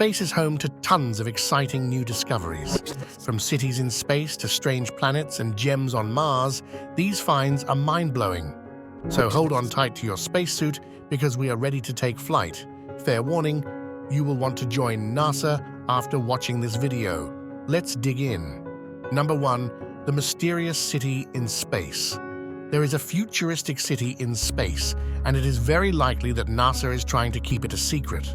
Space is home to tons of exciting new discoveries. From cities in space to strange planets and gems on Mars, these finds are mind-blowing. So hold on tight to your spacesuit because we are ready to take flight. Fair warning, you will want to join NASA after watching this video. Let's dig in. Number 1. The mysterious city in space. There is a futuristic city in space, and it is very likely that NASA is trying to keep it a secret.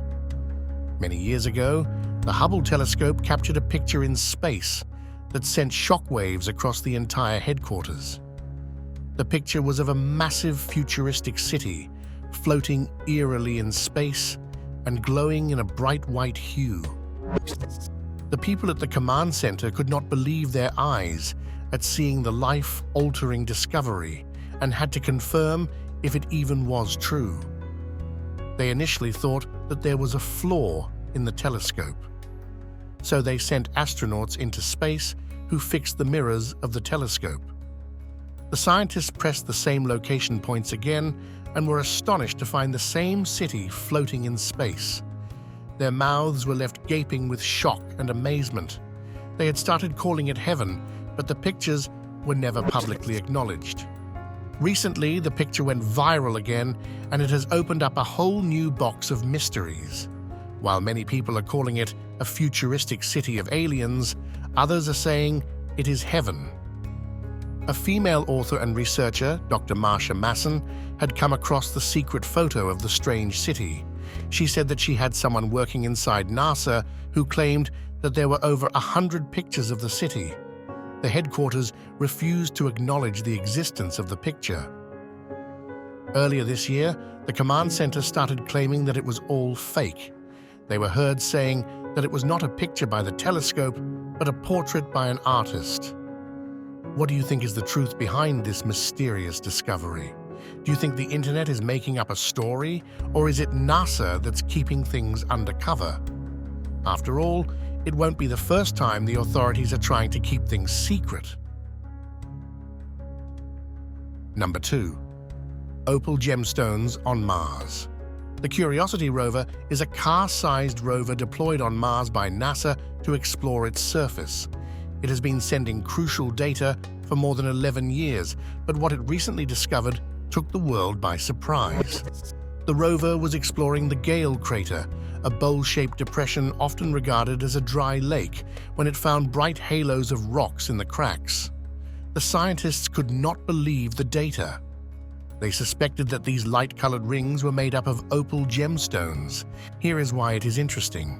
Many years ago, the Hubble telescope captured a picture in space that sent shockwaves across the entire headquarters. The picture was of a massive futuristic city, floating eerily in space and glowing in a bright white hue. The people at the command center could not believe their eyes at seeing the life-altering discovery and had to confirm if it even was true. They initially thought that there was a flaw in the telescope, so they sent astronauts into space who fixed the mirrors of the telescope. The scientists pressed the same location points again and were astonished to find the same city floating in space. Their mouths were left gaping with shock and amazement. They had started calling it heaven, but the pictures were never publicly acknowledged. Recently, the picture went viral again, and it has opened up a whole new box of mysteries. While many people are calling it a futuristic city of aliens, others are saying it is heaven. A female author and researcher, Dr. Marsha Masson, had come across the secret photo of the strange city. She said that she had someone working inside NASA who claimed that there were over 100 pictures of the city. The headquarters refused to acknowledge the existence of the picture. Earlier this year, the command center started claiming that it was all fake. They were heard saying that it was not a picture by the telescope, but a portrait by an artist. What do you think is the truth behind this mysterious discovery? Do you think the internet is making up a story, or is it NASA that's keeping things undercover? After all, it won't be the first time the authorities are trying to keep things secret. Number 2. Opal gemstones on Mars. The Curiosity rover is a car-sized rover deployed on Mars by NASA to explore its surface. It has been sending crucial data for more than 11 years, but what it recently discovered took the world by surprise. The rover was exploring the Gale crater, a bowl-shaped depression often regarded as a dry lake, when it found bright halos of rocks in the cracks. The scientists could not believe the data. They suspected that these light-colored rings were made up of opal gemstones. Here is why it is interesting.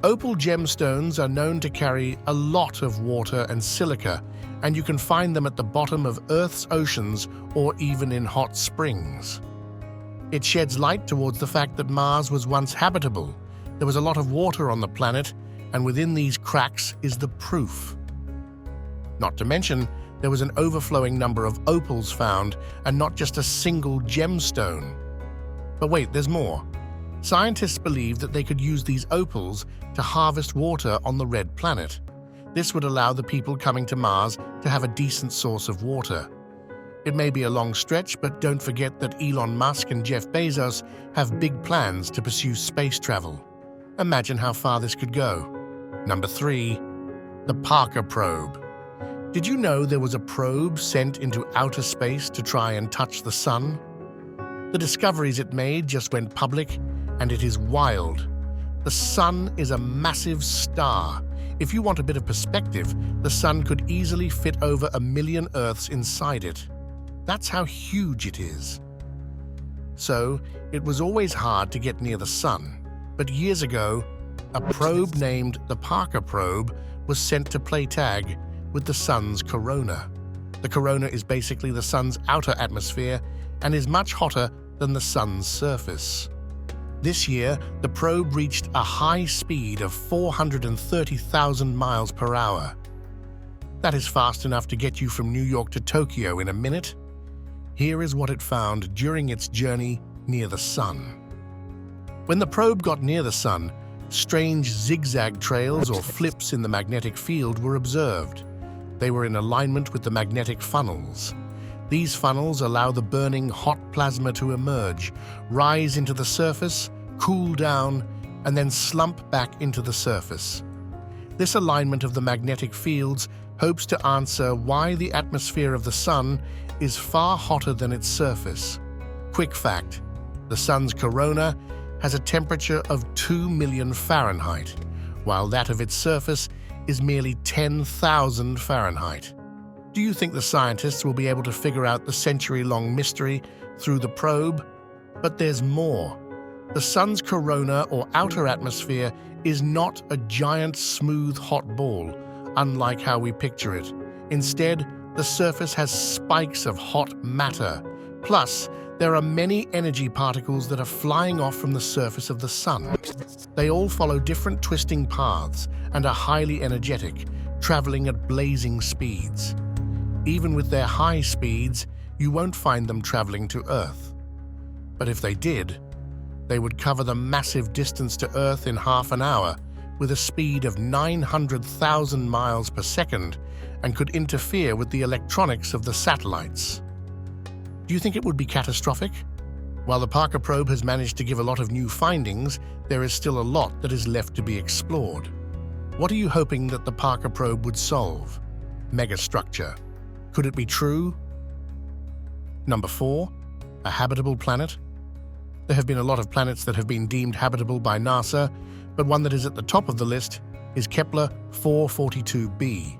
Opal gemstones are known to carry a lot of water and silica, and you can find them at the bottom of Earth's oceans or even in hot springs. It sheds light towards the fact that Mars was once habitable. There was a lot of water on the planet, and within these cracks is the proof. Not to mention, there was an overflowing number of opals found, and not just a single gemstone. But wait, there's more. Scientists believe that they could use these opals to harvest water on the red planet. This would allow the people coming to Mars to have a decent source of water. It may be a long stretch, but don't forget that Elon Musk and Jeff Bezos have big plans to pursue space travel. Imagine how far this could go. Number 3. The Parker probe. Did you know there was a probe sent into outer space to try and touch the sun? The discoveries it made just went public, and it is wild. The sun is a massive star. If you want a bit of perspective, the sun could easily fit over 1 million Earths inside it. That's how huge it is. So, it was always hard to get near the sun. But years ago, a probe named the Parker probe was sent to play tag with the sun's corona. The corona is basically the sun's outer atmosphere and is much hotter than the sun's surface. This year, the probe reached a high speed of 430,000 miles per hour. That is fast enough to get you from New York to Tokyo in a minute. Here is what it found during its journey near the sun. When the probe got near the sun, strange zigzag trails or flips in the magnetic field were observed. They were in alignment with the magnetic funnels. These funnels allow the burning hot plasma to emerge, rise into the surface, cool down, and then slump back into the surface. This alignment of the magnetic fields hopes to answer why the atmosphere of the Sun is far hotter than its surface. Quick fact: the Sun's corona has a temperature of 2 million Fahrenheit, while that of its surface is merely 10,000 Fahrenheit. Do you think the scientists will be able to figure out the century-long mystery through the probe? But there's more. The Sun's corona, or outer atmosphere, is not a giant, smooth, hot ball, unlike how we picture it. Instead, the surface has spikes of hot matter. Plus, there are many energy particles that are flying off from the surface of the Sun. They all follow different twisting paths and are highly energetic, traveling at blazing speeds. Even with their high speeds, you won't find them traveling to Earth. But if they did, they would cover the massive distance to Earth in half an hour with a speed of 900,000 miles per second and could interfere with the electronics of the satellites. Do you think it would be catastrophic? While the Parker probe has managed to give a lot of new findings, there is still a lot that is left to be explored. What are you hoping that the Parker probe would solve? Megastructure. Could it be true? Number 4. A habitable planet? There have been a lot of planets that have been deemed habitable by NASA, but one that is at the top of the list is Kepler 442b.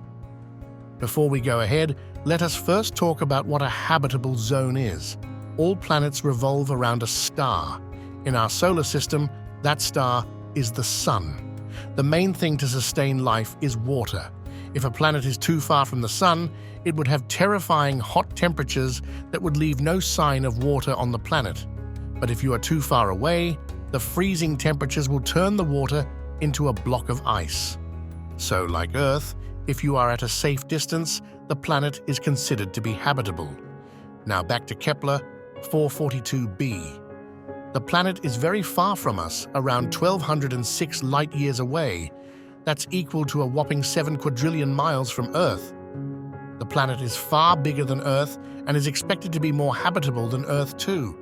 Before we go ahead, let us first talk about what a habitable zone is. All planets revolve around a star. In our solar system, that star is the Sun. The main thing to sustain life is water. If a planet is too far from the Sun, it would have terrifying hot temperatures that would leave no sign of water on the planet. But if you are too far away, the freezing temperatures will turn the water into a block of ice. So, like Earth, if you are at a safe distance, the planet is considered to be habitable. Now back to Kepler 442b. The planet is very far from us, around 1,206 light-years away. That's equal to a whopping 7 quadrillion miles from Earth. The planet is far bigger than Earth and is expected to be more habitable than Earth too.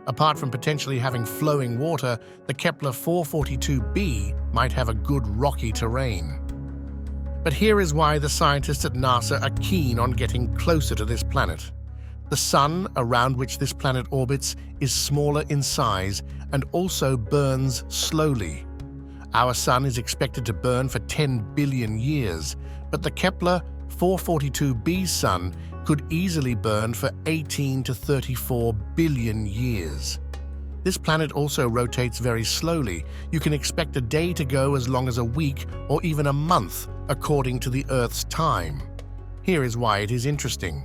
Apart from potentially having flowing water, the Kepler 442b might have a good rocky terrain. But here is why the scientists at NASA are keen on getting closer to this planet. The Sun, around which this planet orbits, is smaller in size and also burns slowly. Our Sun is expected to burn for 10 billion years, but the Kepler 442b's Sun could easily burn for 18 to 34 billion years. This planet also rotates very slowly. You can expect a day to go as long as a week or even a month, according to the Earth's time. Here is why it is interesting.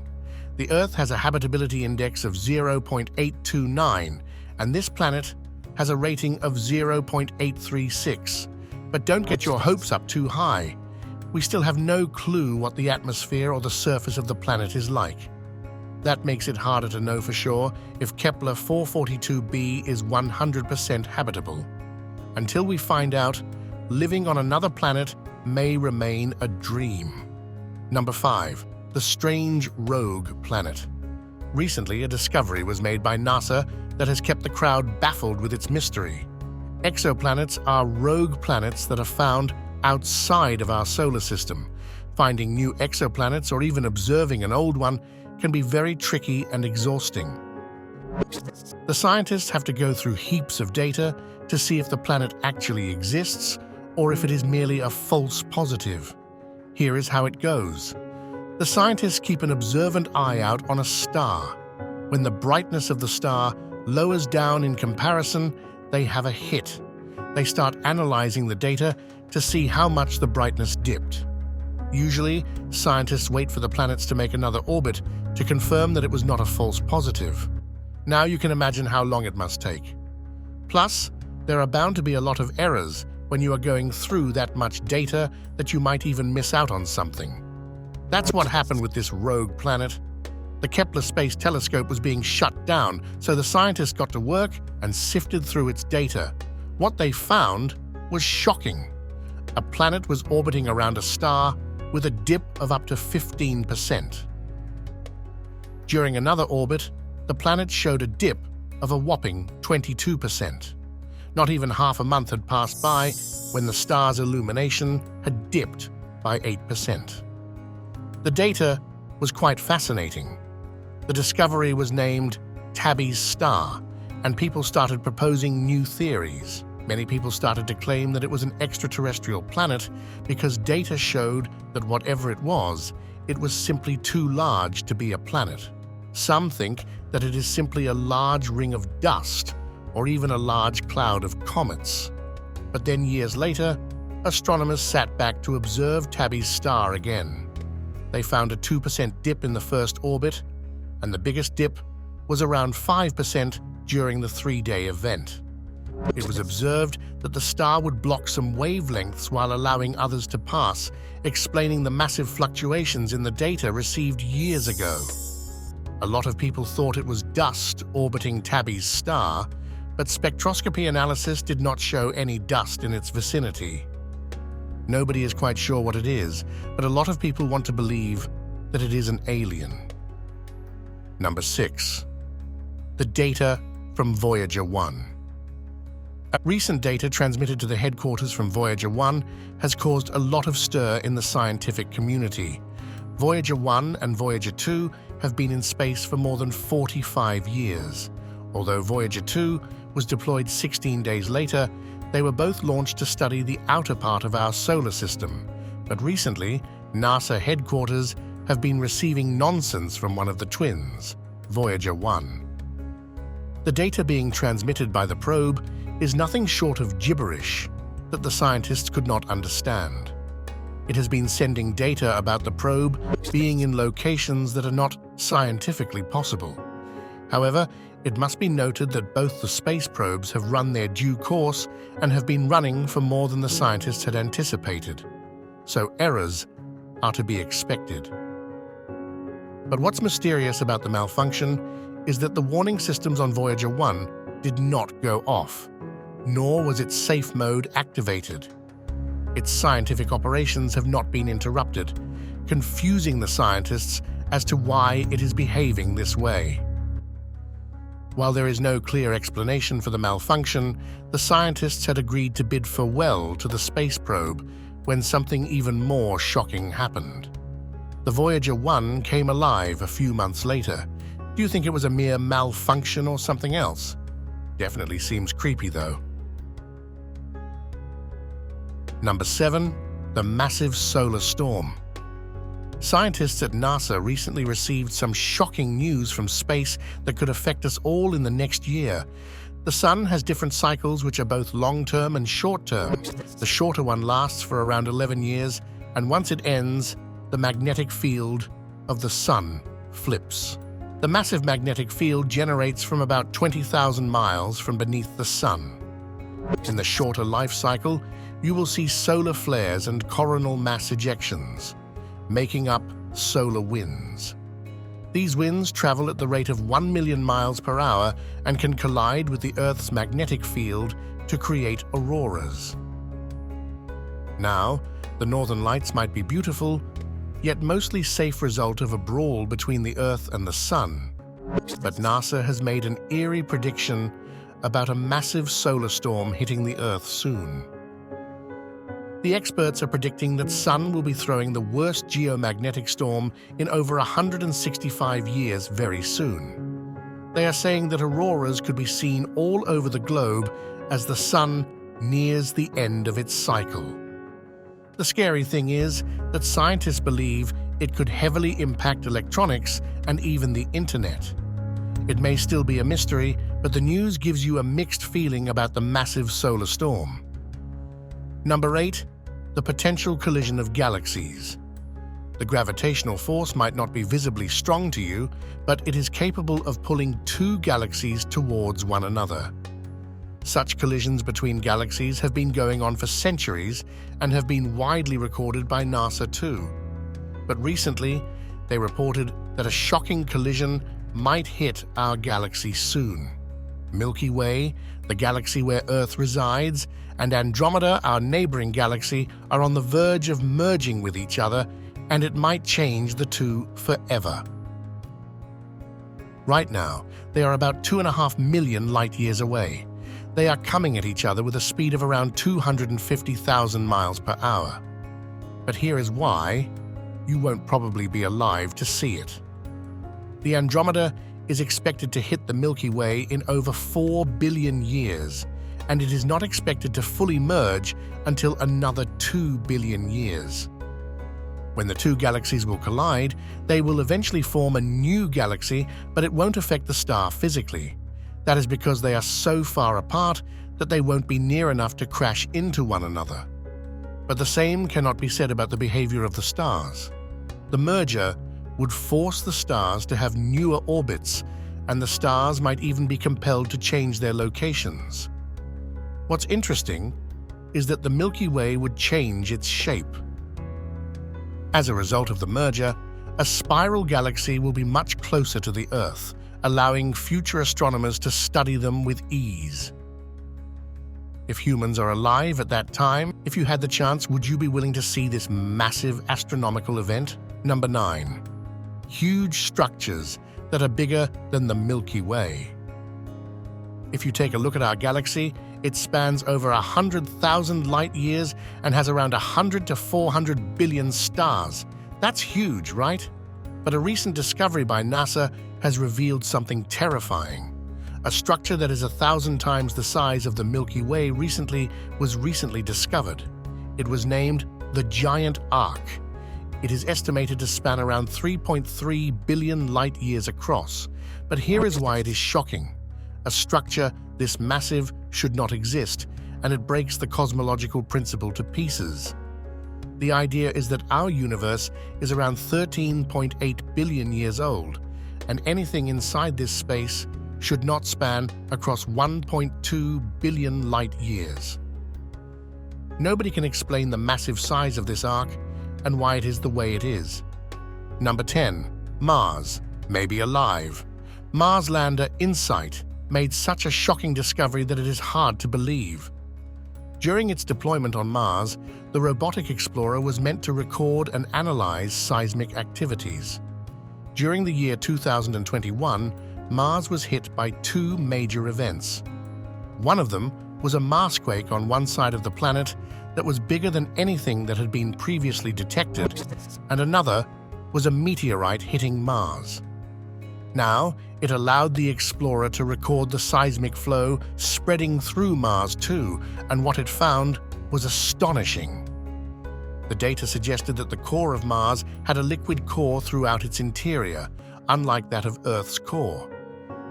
The Earth has a habitability index of 0.829, and this planet has a rating of 0.836. But don't get your hopes up too high. We still have no clue what the atmosphere or the surface of the planet is like. That makes it harder to know for sure if Kepler 442b is 100% habitable. Until we find out, living on another planet may remain a dream. Number 5. The strange rogue planet. Recently, a discovery was made by NASA that has kept the crowd baffled with its mystery. Exoplanets are rogue planets that are found outside of our solar system. Finding new exoplanets or even observing an old one can be very tricky and exhausting. The scientists have to go through heaps of data to see if the planet actually exists or if it is merely a false positive. Here is how it goes. The scientists keep an observant eye out on a star. When the brightness of the star lowers down in comparison, they have a hit. They start analyzing the data to see how much the brightness dipped. Usually, scientists wait for the planets to make another orbit to confirm that it was not a false positive. Now you can imagine how long it must take. Plus, there are bound to be a lot of errors when you are going through that much data that you might even miss out on something. That's what happened with this rogue planet. The Kepler Space Telescope was being shut down, so the scientists got to work and sifted through its data. What they found was shocking. A planet was orbiting around a star with a dip of up to 15%. During another orbit, the planet showed a dip of a whopping 22%. Not even half a month had passed by when the star's illumination had dipped by 8%. The data was quite fascinating. The discovery was named Tabby's star, and people started proposing new theories. Many people started to claim that it was an extraterrestrial planet because data showed that whatever it was simply too large to be a planet. Some think that it is simply a large ring of dust or even a large cloud of comets. But then years later, astronomers sat back to observe Tabby's star again. They found a 2% dip in the first orbit, and the biggest dip was around 5% during the 3-day event. It was observed that the star would block some wavelengths while allowing others to pass, explaining the massive fluctuations in the data received years ago. A lot of people thought it was dust orbiting Tabby's star, but spectroscopy analysis did not show any dust in its vicinity. Nobody is quite sure what it is, but a lot of people want to believe that it is an alien. Number 6. The data from Voyager 1. Recent data transmitted to the headquarters from Voyager 1 has caused a lot of stir in the scientific community. Voyager 1 and Voyager 2 have been in space for more than 45 years. Although Voyager 2 was deployed 16 days later, they were both launched to study the outer part of our solar system. But recently, NASA headquarters have been receiving nonsense from one of the twins, Voyager 1. The data being transmitted by the probe is nothing short of gibberish that the scientists could not understand. It has been sending data about the probe being in locations that are not scientifically possible. However, it must be noted that both the space probes have run their due course and have been running for more than the scientists had anticipated. So errors are to be expected. But what's mysterious about the malfunction is that the warning systems on Voyager 1 did not go off, nor was its safe mode activated. Its scientific operations have not been interrupted, confusing the scientists as to why it is behaving this way. While there is no clear explanation for the malfunction, the scientists had agreed to bid farewell to the space probe when something even more shocking happened. The Voyager 1 came alive a few months later. Do you think it was a mere malfunction or something else? Definitely seems creepy, though. Number 7. The massive solar storm. Scientists at NASA recently received some shocking news from space that could affect us all in the next year. The Sun has different cycles which are both long-term and short-term. The shorter one lasts for around 11 years, and once it ends, the magnetic field of the Sun flips. The massive magnetic field generates from about 20,000 miles from beneath the Sun. In the shorter life cycle, you will see solar flares and coronal mass ejections, making up solar winds. These winds travel at the rate of 1 million miles per hour and can collide with the Earth's magnetic field to create auroras. Now, the northern lights might be beautiful, yet mostly safe result of a brawl between the Earth and the Sun. But NASA has made an eerie prediction about a massive solar storm hitting the Earth soon. The experts are predicting that Sun will be throwing the worst geomagnetic storm in over 165 years very soon. They are saying that auroras could be seen all over the globe as the Sun nears the end of its cycle. The scary thing is that scientists believe it could heavily impact electronics and even the internet. It may still be a mystery, but the news gives you a mixed feeling about the massive solar storm. Number 8. The potential collision of galaxies. The gravitational force might not be visibly strong to you, but it is capable of pulling two galaxies towards one another. Such collisions between galaxies have been going on for centuries and have been widely recorded by NASA too. But recently, they reported that a shocking collision might hit our galaxy soon. Milky Way, the galaxy where Earth resides, and Andromeda, our neighboring galaxy, are on the verge of merging with each other, and it might change the two forever. Right now, they are about 2.5 million light-years away. They are coming at each other with a speed of around 250,000 miles per hour. But here is why you won't probably be alive to see it. The Andromeda is expected to hit the Milky Way in over 4 billion years, and it is not expected to fully merge until another 2 billion years. When the two galaxies will collide, they will eventually form a new galaxy, but it won't affect the star physically. That is because they are so far apart that they won't be near enough to crash into one another. But the same cannot be said about the behavior of the stars. The merger would force the stars to have newer orbits, and the stars might even be compelled to change their locations. What's interesting is that the Milky Way would change its shape. As a result of the merger, a spiral galaxy will be much closer to the Earth, allowing future astronomers to study them with ease. If humans are alive at that time, if you had the chance, would you be willing to see this massive astronomical event? Number 9. Huge structures that are bigger than the Milky Way. If you take a look at our galaxy, it spans over 100,000 light years and has around 100 to 400 billion stars. That's huge, right? But a recent discovery by NASA has revealed something terrifying. A structure that is 1,000 times the size of the Milky Way was recently discovered. It was named the Giant Arc. It is estimated to span around 3.3 billion light years across. But here is why it is shocking. A structure this massive should not exist, and it breaks the cosmological principle to pieces. The idea is that our universe is around 13.8 billion years old, and anything inside this space should not span across 1.2 billion light years. Nobody can explain the massive size of this arc and why it is the way it is. Number 10. Mars may be alive. Mars lander InSight made such a shocking discovery that it is hard to believe. During its deployment on Mars, the robotic explorer was meant to record and analyze seismic activities. During the year 2021, Mars was hit by two major events. One of them was a Marsquake on one side of the planet that was bigger than anything that had been previously detected, and another was a meteorite hitting Mars. Now, it allowed the explorer to record the seismic flow spreading through Mars too, and what it found was astonishing. The data suggested that the core of Mars had a liquid core throughout its interior, unlike that of Earth's core.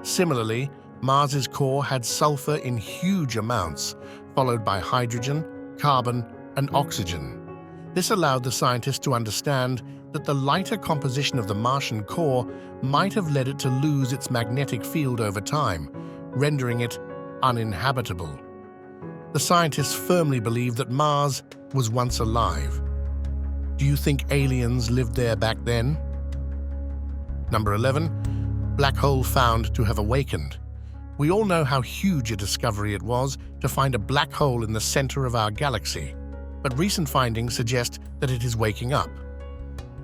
Similarly, Mars's core had sulfur in huge amounts, followed by hydrogen, carbon, and oxygen. This allowed the scientists to understand that the lighter composition of the Martian core might have led it to lose its magnetic field over time, rendering it uninhabitable. The scientists firmly believe that Mars was once alive. Do you think aliens lived there back then? Number 11. Black hole found to have awakened. We all know how huge a discovery it was to find a black hole in the center of our galaxy, but recent findings suggest that it is waking up.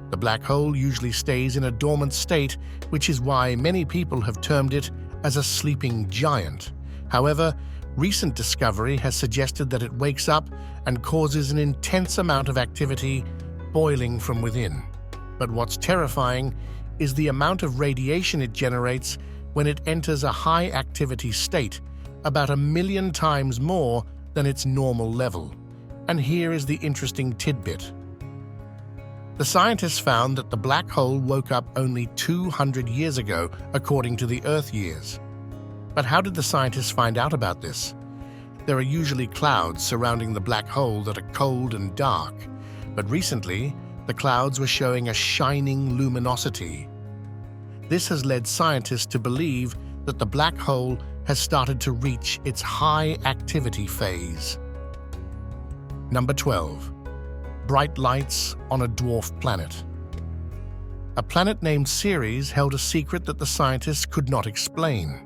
The black hole usually stays in a dormant state, which is why many people have termed it as a sleeping giant. However, recent discovery has suggested that it wakes up and causes an intense amount of activity boiling from within. But what's terrifying is the amount of radiation it generates when it enters a high-activity state, about 1 million times more than its normal level. And here is the interesting tidbit. The scientists found that the black hole woke up only 200 years ago, according to the Earth years. But how did the scientists find out about this? There are usually clouds surrounding the black hole that are cold and dark, but recently, the clouds were showing a shining luminosity. This has led scientists to believe that the black hole has started to reach its high-activity phase. Number 12. Bright lights on a dwarf planet. A planet named Ceres held a secret that the scientists could not explain.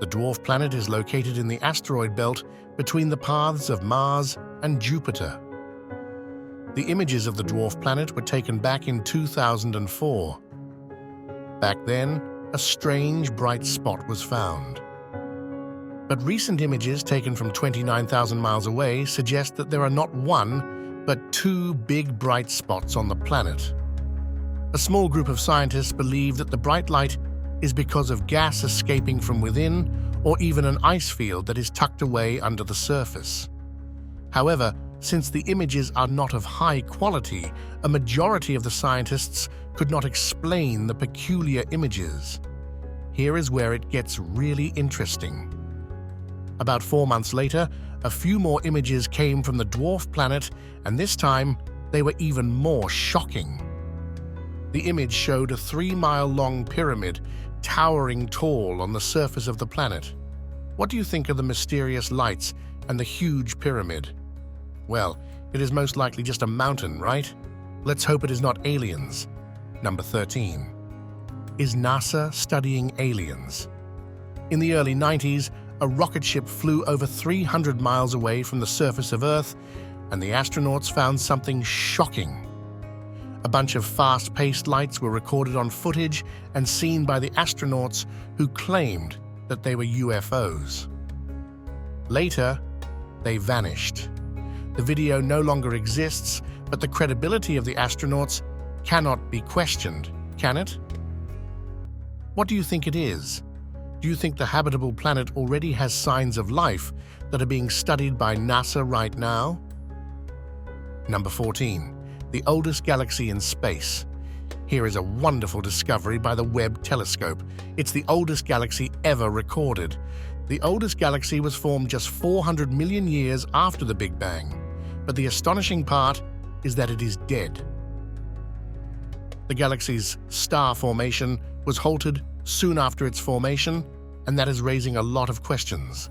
The dwarf planet is located in the asteroid belt between the paths of Mars and Jupiter. The images of the dwarf planet were taken back in 2004. Back then, a strange bright spot was found. But recent images taken from 29,000 miles away suggest that there are not one, but two big bright spots on the planet. A small group of scientists believe that the bright light is because of gas escaping from within or even an ice field that is tucked away under the surface. However, since the images are not of high quality, a majority of the scientists could not explain the peculiar images. Here is where it gets really interesting. About 4 months later, a few more images came from the dwarf planet, and this time they were even more shocking. The image showed a 3-mile-long pyramid towering tall on the surface of the planet. What do you think of the mysterious lights and the huge pyramid? Well, it is most likely just a mountain, right? Let's hope it is not aliens. Number 13. Is NASA studying aliens? In the early 90s, a rocket ship flew over 300 miles away from the surface of Earth, and the astronauts found something shocking. A bunch of fast-paced lights were recorded on footage and seen by the astronauts who claimed that they were UFOs. Later, they vanished. The video no longer exists, but the credibility of the astronauts cannot be questioned, can it? What do you think it is? Do you think the habitable planet already has signs of life that are being studied by NASA right now? Number 14. The oldest galaxy in space. Here is a wonderful discovery by the Webb telescope. It's the oldest galaxy ever recorded. The oldest galaxy was formed just 400 million years after the Big Bang. But the astonishing part is that it is dead. The galaxy's star formation was halted soon after its formation, and that is raising a lot of questions.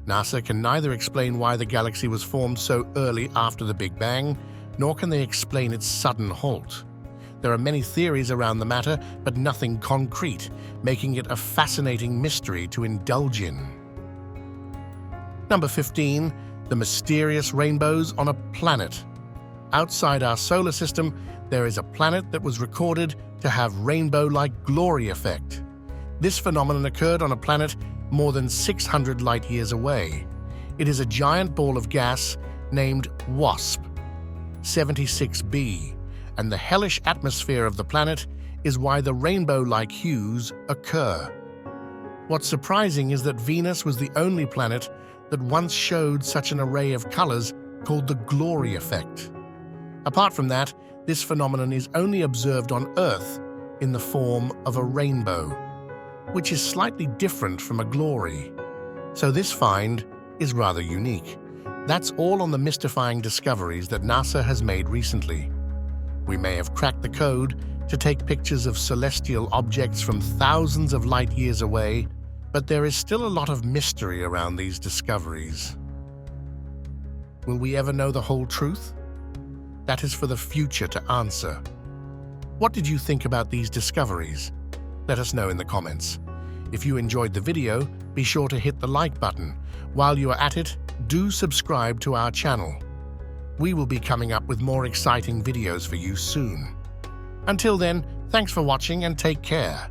NASA can neither explain why the galaxy was formed so early after the Big Bang, nor can they explain its sudden halt. There are many theories around the matter, but nothing concrete, making it a fascinating mystery to indulge in. Number 15. The mysterious rainbows on a planet. Outside our solar system, there is a planet that was recorded to have rainbow-like glory effect. This phenomenon occurred on a planet more than 600 light-years away. It is a giant ball of gas named WASP 76b, and the hellish atmosphere of the planet is why the rainbow-like hues occur. What's surprising is that Venus was the only planet that once showed such an array of colors called the glory effect. Apart from that, this phenomenon is only observed on Earth in the form of a rainbow, which is slightly different from a glory. So this find is rather unique. That's all on the mystifying discoveries that NASA has made recently. We may have cracked the code to take pictures of celestial objects from thousands of light years away, but there is still a lot of mystery around these discoveries. Will we ever know the whole truth? That is for the future to answer. What did you think about these discoveries? Let us know in the comments. If you enjoyed the video, be sure to hit the like button. While you are at it, do subscribe to our channel. We will be coming up with more exciting videos for you soon. Until then, thanks for watching and take care.